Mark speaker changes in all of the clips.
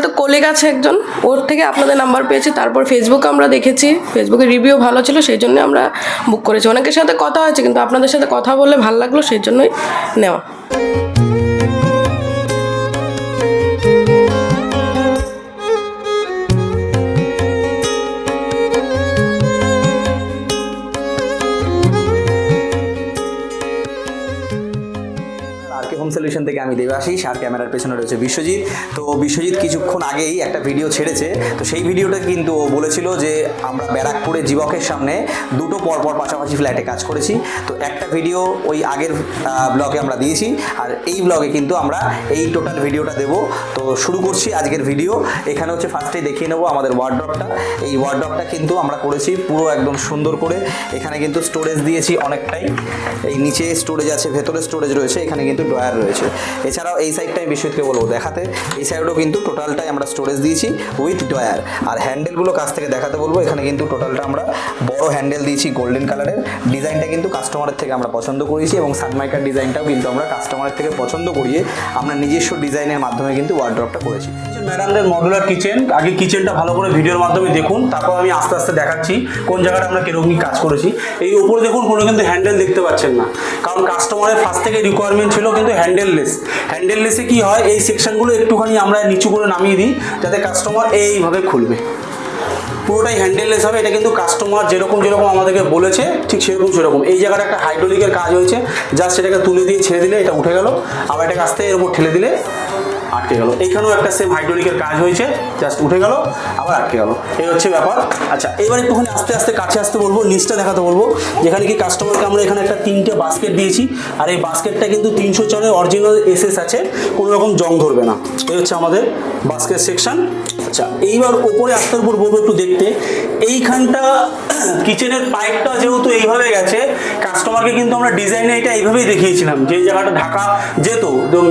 Speaker 1: তো কলিগ আছে একজন, ওর থেকে আপনাদের নাম্বার পেয়েছি, তারপর ফেসবুকে আমরা দেখেছি, ফেসবুকে রিভিউ ভালো ছিল, সেই জন্য আমরা বুক করেছি। অনেকের সাথে কথা হয়েছে, কিন্তু আপনাদের সাথে কথা বললে ভালো লাগলো, সেই জন্যই নেওয়া।
Speaker 2: হোম সলিউশন থেকে আমি দেবাশিস, আর ক্যামেরার পেছনে রয়েছে বিশ্বজিৎ। তো বিশ্বজিৎ কিছুক্ষণ আগেই একটা ভিডিও ছেড়েছে, তো সেই ভিডিওটা কিন্তু ও বলেছিল যে আমরা ব্যারাকপুরে জীবকের সামনে দুটো পরপর পাশাপাশি ফ্ল্যাটে কাজ করেছি। তো একটা ভিডিও ওই আগের ব্লগে আমরা দিয়েছি, আর এই ব্লগে কিন্তু আমরা এই টোটাল ভিডিওটা দেবো। তো শুরু করছি আজকের ভিডিও। এখানে হচ্ছে ফার্স্টেই দেখিয়ে নেবো আমাদের ওয়ার্ডরোবটা। এই ওয়ার্ডরোবটা কিন্তু আমরা করেছি পুরো একদম সুন্দর করে। এখানে কিন্তু স্টোরেজ দিয়েছি অনেকটাই, এই নিচে স্টোরেজ আছে, ভেতরে স্টোরেজ রয়েছে, এখানে কিন্তু ড্রয়ার রয়েছে। এছাড়াও এই সাইডটা আমি বিশ্বজিৎকে বলবো দেখাতে, এই সাইডেও কিন্তু টোটালটাই আমরা স্টোরেজ দিয়েছি উইথ ড্রয়ার। আর হ্যান্ডেলগুলো কাছ থেকে দেখাতে বলবো, এখানে কিন্তু টোটালটা আমরা বড় হ্যান্ডেল দিয়েছি গোল্ডেন কালারের। ডিজাইনটা কিন্তু কাস্টমারের থেকে আমরা পছন্দ করেছি, এবং সানমাইকার ডিজাইনটাও কিন্তু আমরা কাস্টমারের থেকে পছন্দ করিয়ে আমরা নিজস্ব ডিজাইনের মাধ্যমে কিন্তু ওয়ার্ডরোবটা করেছি।
Speaker 3: ম্যাডামদের মডুলার কিচেন, আগে কিচেনটা ভালো করে ভিডিওর মাধ্যমে দেখুন, তারপর আমি আস্তে আস্তে দেখাচ্ছি কোন জায়গাটা আমরা কিরকম কাজ করেছি। এই উপরে দেখুন কোনো কিন্তু হ্যান্ডেল দেখতে পাচ্ছেন না, কারণ কাস্টমারের ফার্স্ট থেকে রিকোয়ারমেন্ট ছিল কিন্তু হ্যান্ডেললেসে কি হয়, এই সেকশনগুলো একটুখানি আমরা নিচু করে নামিয়ে দিই যাতে কাস্টমার এইভাবে খুলবে। পুরোটাই হ্যান্ডেললেস হবে। এটা কিন্তু কাস্টমার যেরকম আমাদেরকে বলেছে ঠিক সেরকম। এই জায়গাটা একটা হাইড্রোলিকের কাজ হয়েছে, জাস্ট এটাকে তুলে দিয়ে ছেড়ে দিলে এটা উঠে গেল, আবার এটাকে আস্তে এর উপর ঠেলে দিলে আটকে গেল। এইখানেও একটা সেম হাইড্রোলিকের কাজ হয়েছে, জাস্ট উঠে গেল আবার আটকে গেল, এই হচ্ছে ব্যাপার। আচ্ছা, এবার একটুখানি আস্তে আস্তে কাছে আসতে বলবো, নিচটা দেখাতে বলবো, যেখানে কি কাস্টমারকে আমরা এখানে একটা 3টে বাস্কেট দিয়েছি। আর এই বাস্কেটটা কিন্তু 304-এর অরিজিনাল এসএস আছে, কোনো রকম জং ধরবে না। এই হচ্ছে আমাদের বাস্কেট সেকশন। আচ্ছা, এইবার ওপরে আস্তে উপর বলবো একটু দেখতে। এইখানটা কিচেনের পাইপটা যেহেতু এইভাবে গেছে, কাস্টমারকে কিন্তু আমরা ডিজাইনে এটা এইভাবেই দেখিয়েছিলাম যে এই জায়গাটা ঢাকা যেত,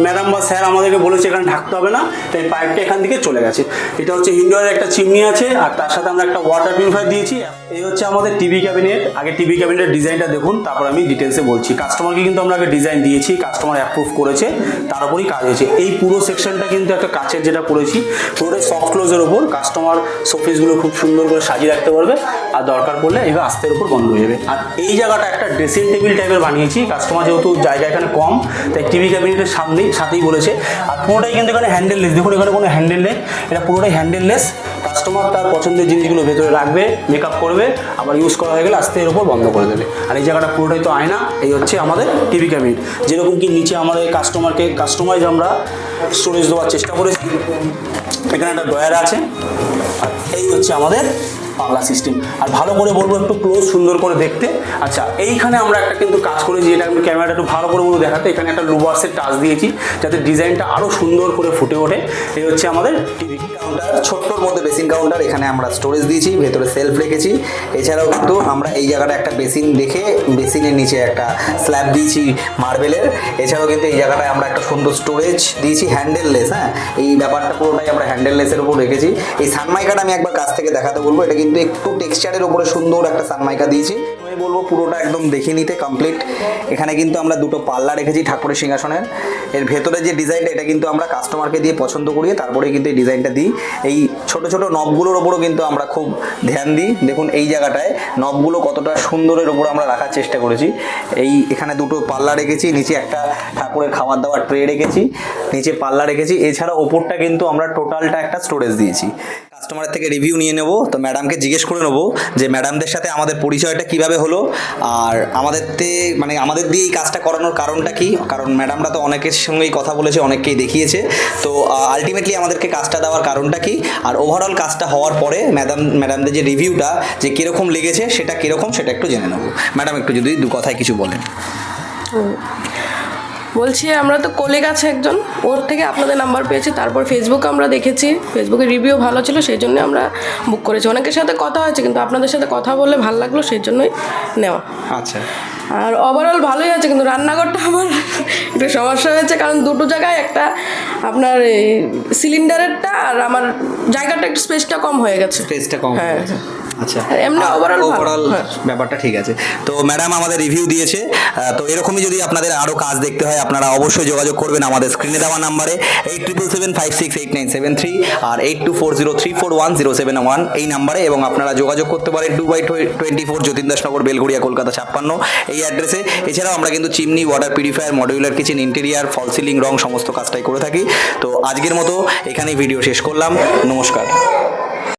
Speaker 3: ম্যাডাম বা স্যার আমাদেরকে বলেছে এখানে ঢাকতে হবে না, তাই পাইপটা এখান থেকে চলে গেছে। এটা হচ্ছে ইনডোরের একটা চিমনি আছে, আর তার সাথে আমরা একটা ওয়াটার পিউরিফায়ার দিয়েছি। এই হচ্ছে আমাদের টিভি ক্যাবিনেট। আগে টিভি ক্যাবিনেটের ডিজাইনটা দেখুন, তারপর আমি ডিটেলসে বলছি। কাস্টমারকে কিন্তু আমরা আগে ডিজাইন দিয়েছি, কাস্টমার অ্যাপ্রুভ করেছে, তার উপরই কাজ হয়েছে। এই পুরো সেকশনটা কিন্তু একটা কাচের যেটা করেছি, পুরোটাই সফট ক্লোজের ওপর। কাস্টমার শোপিসগুলো খুব সুন্দর করে সাজিয়ে রাখতে পারবে, আর দরকার পড়লে এবার আস্তের উপর বন্ধ হয়ে যাবে। আর এই জায়গাটা একটা ড্রেসিং টেবিল টাইপের বানিয়েছি। কাস্টমার যেহেতু জায়গা এখানে কম, তাই টিভি ক্যাবিনেটের সাথেই বলেছে। আর পুরোটাই কিন্তু এখানে হ্যান্ডেললেস, দেখুন এখানে কোনো হ্যান্ডেল নেই, এটা পুরোটাই হ্যান্ডেললেস। কাস্টমার তার পছন্দের জিনিসগুলো ভেতরে রাখবে, মেকআপ করবে, আবার ইউজ করা হয়ে গেলে আস্তে এর উপর বন্ধ করে দেবে। আর এই জায়গাটা পুরোটাই তো আয়না। এই হচ্ছে আমাদের টিভি ক্যাবিনেট। যেরকম কি নিচে আমাদের কাস্টমারকে কাস্টমাইজ আমরা স্টোরেজ দেওয়ার চেষ্টা করেছি। এখানে একটা ড্রয়ার আছে, আর এই হচ্ছে আমাদের বাংলা সিস্টেম। আর ভালো করে বলবো একটু ক্লোজ সুন্দর করে দেখতে। আচ্ছা, এইখানে আমরা একটা কিন্তু কাজ করেছি, এটা আমি ক্যামেরাটা একটু ভালো করে বলবো দেখাতে। এখানে একটা লুভার্সের টাচ দিয়েছি যাতে ডিজাইনটা আরও সুন্দর করে ফুটে ওঠে। এই হচ্ছে আমাদের টিভি কাউন্টার,
Speaker 2: ছোট্টর মধ্যে বেসিন কাউন্টার। এখানে আমরা স্টোরেজ দিয়েছি, ভেতরে সেলফ রেখেছি। এছাড়াও কিন্তু আমরা এই জায়গাটা একটা বেসিন রেখে বেসিনের নিচে একটা স্ল্যাব দিয়েছি মার্বেলের। এছাড়াও কিন্তু এই জায়গাটায় আমরা একটা সুন্দর স্টোরেজ দিয়েছি হ্যান্ডেললেস। হ্যাঁ, এই ব্যাপারটা পুরোটাই আমরা হ্যান্ডেললেসের উপর রেখেছি। এই সানমাইকাটা আমি একবার কাছ থেকে দেখাতে বলবো, এটা কিন্তু একটু টেক্সচারের উপরে সুন্দর একটা সানমাইকা দিয়েছি। আমি বলবো পুরোটা একদম দেখে নিতে কমপ্লিট। এখানে কিন্তু আমরা দুটো পাল্লা রেখেছি ঠাকুরের সিংহাসনের। এর ভেতরে যে ডিজাইনটা, এটা কিন্তু আমরা কাস্টমারকে দিয়ে পছন্দ করিয়ে তারপরে কিন্তু এই ডিজাইনটা দিই। এই ছোট ছোট নবগুলোর ওপরও কিন্তু আমরা খুব ধ্যান দিই। দেখুন এই জায়গাটায় নবগুলো কতটা সুন্দরের ওপর আমরা রাখার চেষ্টা করেছি। এখানে দুটো পাল্লা রেখেছি, নিচে একটা ঠাকুরের খাবার দাবার ট্রে রেখেছি, নিচে পাল্লা রেখেছি। এছাড়া ওপরটা কিন্তু আমরা টোটালটা একটা স্টোরেজ দিয়েছি। কাস্টমারের থেকে রিভিউ নিয়ে নেব, তো ম্যাডামকে জিজ্ঞেস করে নেবো যে ম্যাডামদের সাথে আমাদের পরিচয়টা কিভাবে হলো, আর আমাদের দিয়ে এই কাজটা করানোর কারণটা কি। কারণ ম্যাডামরা তো অনেকের সঙ্গেই কথা বলেছে, অনেককেই দেখিয়েছে, তো আলটিমেটলি আমাদেরকে কাজটা দেওয়ার কারণটা কি, আর ওভারঅল কাজটা হওয়ার পরে ম্যাডামদের যে রিভিউটা যে কীরকম লেগেছে সেটা কীরকম সেটা একটু জেনে নেবো। ম্যাডাম একটু যদি দু কথায় কিছু বলেন।
Speaker 1: বলছি, আমরা তো কলিগ আছে একজন, ওর থেকে আপনাদের নাম্বার পেয়েছি, তারপর ফেসবুকে আমরা দেখেছি, ফেসবুকে রিভিউ ভালো ছিল, সেই জন্য আমরা বুক করেছি। অনেকের সাথে কথা হয়েছে, কিন্তু আপনাদের সাথে কথা বললে ভালো লাগলো, সেই জন্যই নেওয়া।
Speaker 2: আচ্ছা,
Speaker 1: আর ওভারঅল ভালোই আছে, কিন্তু রান্নাঘরটা আমার একটু সমস্যা হয়েছে, কারণ দুটো জায়গায় একটা আপনার এই সিলিন্ডারেরটা আর আমার জায়গাটা একটু স্পেসটা কম হয়ে গেছে।
Speaker 2: স্পেসটা কম।
Speaker 1: হ্যাঁ।
Speaker 2: আচ্ছা
Speaker 1: এমনি overall ভালো।
Speaker 2: ওভারঅল
Speaker 1: হ্যাঁ।
Speaker 2: ব্যাপারটা ঠিক আছে। তো ম্যাডাম আমাদের রিভিউ দিয়েছে, তো এরকমই যদি আপনাদের আরও কাজ দেখতে হয় আপনারা অবশ্যই যোগাযোগ করবেন আমাদের স্ক্রিনে দেওয়া নাম্বারে 8777568973 আর 8240341071 এই নাম্বারে, এবং আপনারা যোগাযোগ করতে পারেন 2/24 যতীন দাসনগর বেলঘড়িয়া কলকাতা 56 এই অ্যাড্রেসে। এছাড়াও আমরা কিন্তু chimney, water purifier, modular kitchen, interior, false ceiling, রং সমস্ত কাজটাই করে থাকি। তো আজকের মতো এখানেই ভিডিও শেষ করলাম, নমস্কার।